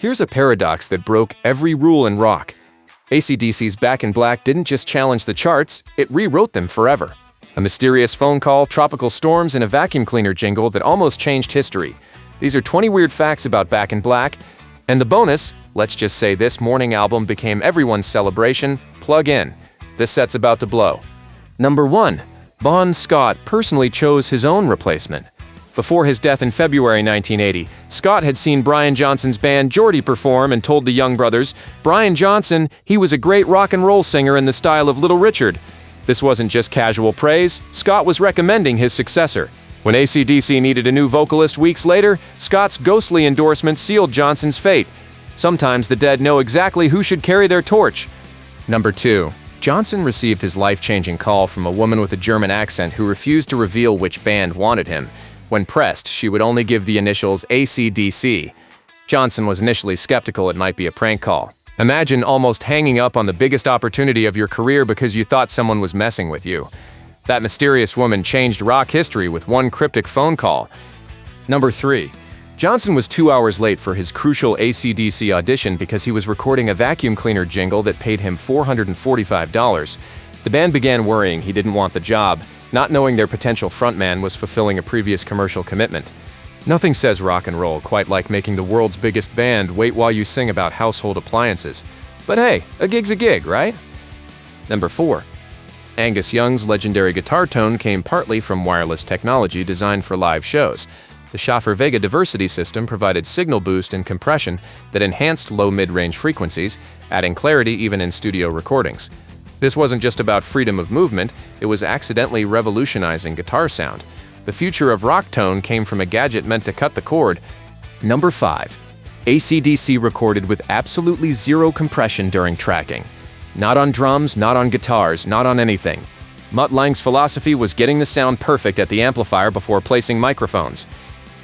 Here's a paradox that broke every rule in rock. AC/DC's Back in Black didn't just challenge the charts, it rewrote them forever. A mysterious phone call, tropical storms, and a vacuum cleaner jingle that almost changed history. These are 20 weird facts about Back in Black. And the bonus, let's just say this morning album became everyone's celebration. Plug in. This set's about to blow. Number 1. Bon Scott personally chose his own replacement. Before his death in February 1980, Scott had seen Brian Johnson's band Geordie perform and told the Young brothers, "Brian Johnson, he was a great rock and roll singer in the style of Little Richard." This wasn't just casual praise, Scott was recommending his successor. When AC/DC needed a new vocalist weeks later, Scott's ghostly endorsement sealed Johnson's fate. Sometimes the dead know exactly who should carry their torch. Number 2. Johnson received his life-changing call from a woman with a German accent who refused to reveal which band wanted him. When pressed, she would only give the initials AC/DC. Johnson was initially skeptical it might be a prank call. Imagine almost hanging up on the biggest opportunity of your career because you thought someone was messing with you. That mysterious woman changed rock history with one cryptic phone call. Number 3. Johnson was 2 hours late for his crucial AC/DC audition because he was recording a vacuum cleaner jingle that paid him $445. The band began worrying he didn't want the job, not knowing their potential frontman was fulfilling a previous commercial commitment. Nothing says rock and roll quite like making the world's biggest band wait while you sing about household appliances. But hey, a gig's a gig, right? Number 4. Angus Young's legendary guitar tone came partly from wireless technology designed for live shows. The Schaffer Vega diversity system provided signal boost and compression that enhanced low mid-range frequencies, adding clarity even in studio recordings. This wasn't just about freedom of movement, it was accidentally revolutionizing guitar sound. The future of rock tone came from a gadget meant to cut the cord. Number 5. AC/DC recorded with absolutely zero compression during tracking. Not on drums, not on guitars, not on anything. Mutt Lange's philosophy was getting the sound perfect at the amplifier before placing microphones.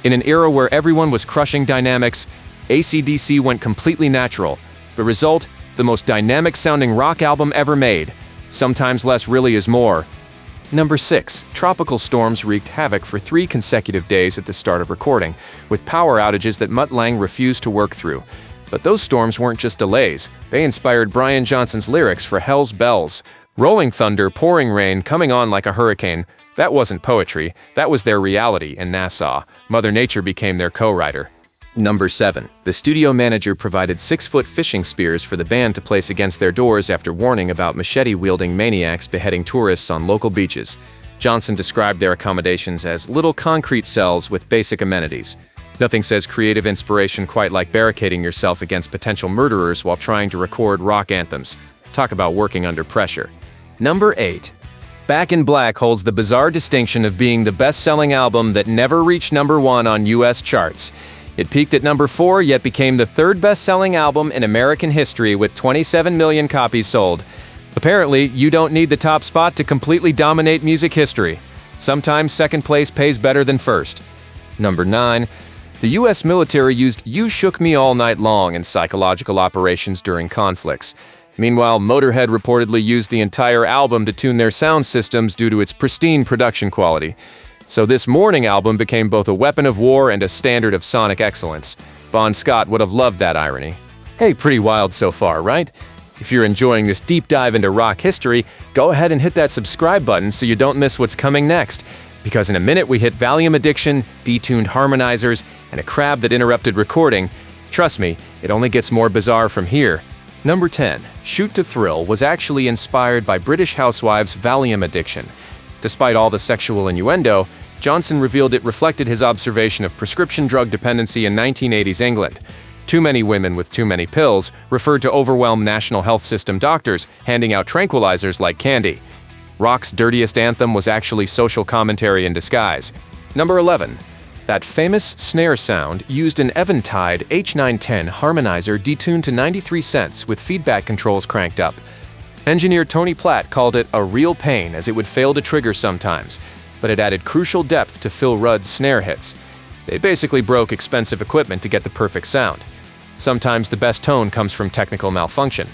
In an era where everyone was crushing dynamics, AC/DC went completely natural. The result? The most dynamic-sounding rock album ever made. Sometimes less really is more. Number 6. Tropical storms wreaked havoc for 3 consecutive days at the start of recording, with power outages that Mutt Lange refused to work through. But those storms weren't just delays. They inspired Brian Johnson's lyrics for Hell's Bells. Rolling thunder, pouring rain, coming on like a hurricane. That wasn't poetry. That was their reality in Nassau. Mother Nature became their co-writer. Number 7. The studio manager provided 6-foot fishing spears for the band to place against their doors after warning about machete-wielding maniacs beheading tourists on local beaches. Johnson described their accommodations as little concrete cells with basic amenities. Nothing says creative inspiration quite like barricading yourself against potential murderers while trying to record rock anthems. Talk about working under pressure. Number 8. Back in Black holds the bizarre distinction of being the best-selling album that never reached number 1 on US charts. It peaked at number 4, yet became the 3rd best-selling album in American history with 27 million copies sold. Apparently, you don't need the top spot to completely dominate music history. Sometimes second place pays better than first. Number 9. The US military used "You Shook Me All Night Long" in psychological operations during conflicts. Meanwhile, Motorhead reportedly used the entire album to tune their sound systems due to its pristine production quality. So this morning album became both a weapon of war and a standard of sonic excellence. Bon Scott would have loved that irony. Hey, pretty wild so far, right? If you're enjoying this deep dive into rock history, go ahead and hit that subscribe button so you don't miss what's coming next. Because in a minute we hit Valium addiction, detuned harmonizers, and a crab that interrupted recording. Trust me, it only gets more bizarre from here. Number 10. Shoot to Thrill was actually inspired by British housewives' Valium addiction. Despite all the sexual innuendo, Johnson revealed it reflected his observation of prescription drug dependency in 1980s England. Too many women with too many pills referred to overwhelmed national health system doctors handing out tranquilizers like candy. Rock's dirtiest anthem was actually social commentary in disguise. Number 11. That famous snare sound used an Eventide H910 harmonizer detuned to 93 cents with feedback controls cranked up. Engineer Tony Platt called it a real pain as it would fail to trigger sometimes, but it added crucial depth to Phil Rudd's snare hits. They basically broke expensive equipment to get the perfect sound. Sometimes the best tone comes from technical malfunction.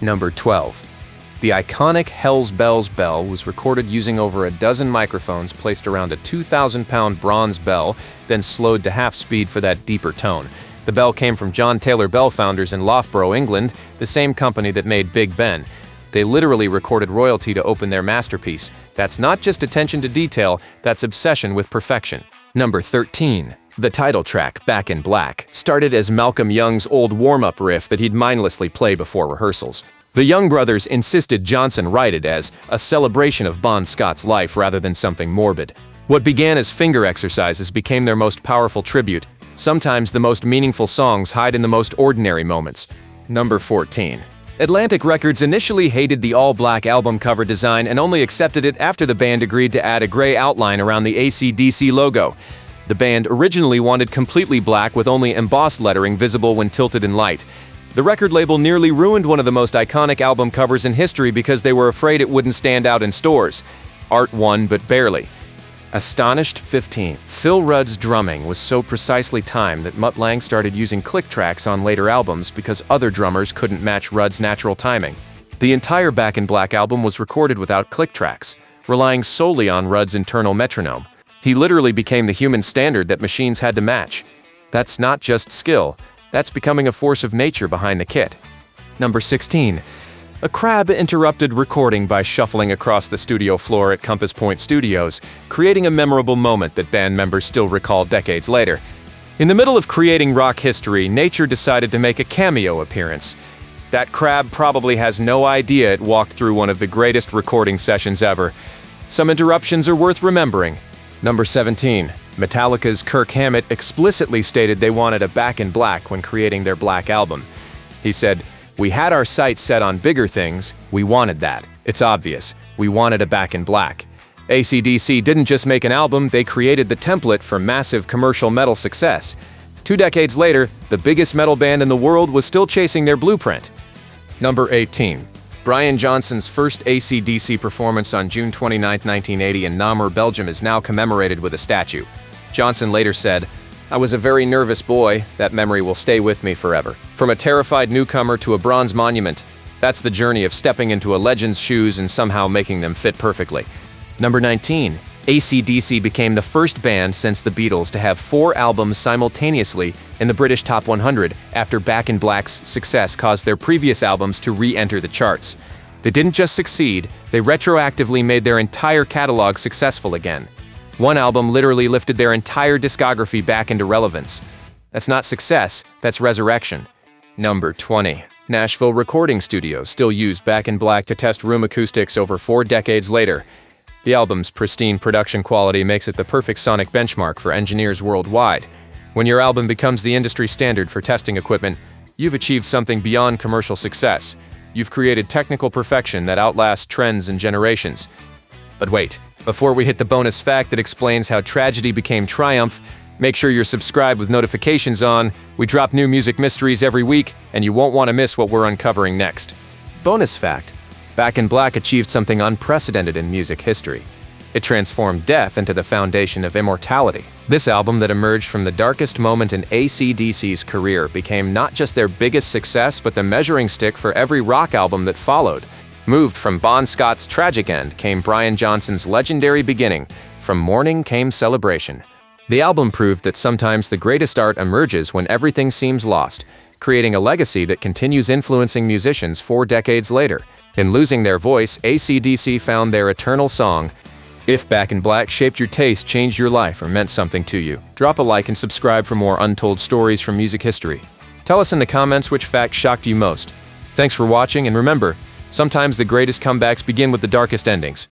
Number 12. The iconic Hell's Bells bell was recorded using over a dozen microphones placed around a 2,000-pound bronze bell, then slowed to half speed for that deeper tone. The bell came from John Taylor Bell founders in Loughborough, England, the same company that made Big Ben. They literally recorded royalty to open their masterpiece. That's not just attention to detail, that's obsession with perfection. Number 13. The title track, Back in Black, started as Malcolm Young's old warm-up riff that he'd mindlessly play before rehearsals. The Young brothers insisted Johnson write it as a celebration of Bon Scott's life rather than something morbid. What began as finger exercises became their most powerful tribute. Sometimes the most meaningful songs hide in the most ordinary moments. Number 14. Atlantic Records initially hated the all-black album cover design and only accepted it after the band agreed to add a gray outline around the AC/DC logo. The band originally wanted completely black with only embossed lettering visible when tilted in light. The record label nearly ruined one of the most iconic album covers in history because they were afraid it wouldn't stand out in stores. Art won, but barely. Astonished 15. Phil Rudd's drumming was so precisely timed that Mutt Lange started using click tracks on later albums because other drummers couldn't match Rudd's natural timing. The entire Back in Black album was recorded without click tracks, relying solely on Rudd's internal metronome. He literally became the human standard that machines had to match. That's not just skill, that's becoming a force of nature behind the kit. Number 16. A crab interrupted recording by shuffling across the studio floor at Compass Point Studios, creating a memorable moment that band members still recall decades later. In the middle of creating rock history, nature decided to make a cameo appearance. That crab probably has no idea it walked through one of the greatest recording sessions ever. Some interruptions are worth remembering. Number 17. Metallica's Kirk Hammett explicitly stated they wanted a Back in Black when creating their Black album. He said, "We had our sights set on bigger things, we wanted that. It's obvious, we wanted a Back in Black." AC/DC didn't just make an album, they created the template for massive commercial metal success. 2 decades later, the biggest metal band in the world was still chasing their blueprint. Number 18. Brian Johnson's first AC/DC performance on June 29, 1980 in Namur, Belgium is now commemorated with a statue. Johnson later said, "I was a very nervous boy. That memory will stay with me forever. From a terrified newcomer to a bronze monument, that's the journey of stepping into a legend's shoes and somehow making them fit perfectly." Number 19. AC/DC became the first band since the Beatles to have 4 albums simultaneously in the British Top 100 after Back in Black's success caused their previous albums to re-enter the charts. They didn't just succeed, they retroactively made their entire catalog successful again. One album literally lifted their entire discography back into relevance. That's not success, that's resurrection. Number 20. Nashville recording studios still use Back in Black to test room acoustics over 4 decades later. The album's pristine production quality makes it the perfect sonic benchmark for engineers worldwide. When your album becomes the industry standard for testing equipment, you've achieved something beyond commercial success. You've created technical perfection that outlasts trends and generations. But wait, before we hit the bonus fact that explains how tragedy became triumph, make sure you're subscribed with notifications on. We drop new music mysteries every week, and you won't want to miss what we're uncovering next. Bonus fact: Back in Black achieved something unprecedented in music history. It transformed death into the foundation of immortality. This album that emerged from the darkest moment in AC/DC's career became not just their biggest success but the measuring stick for every rock album that followed. Moved from Bon Scott's tragic end came Brian Johnson's legendary beginning. From mourning came celebration. The album proved that sometimes the greatest art emerges when everything seems lost, creating a legacy that continues influencing musicians 4 decades later. In losing their voice, AC/DC found their eternal song. If Back in Black shaped your taste, changed your life, or meant something to you, drop a like and subscribe for more untold stories from music history. Tell us in the comments which fact shocked you most. Thanks for watching, and remember, sometimes the greatest comebacks begin with the darkest endings.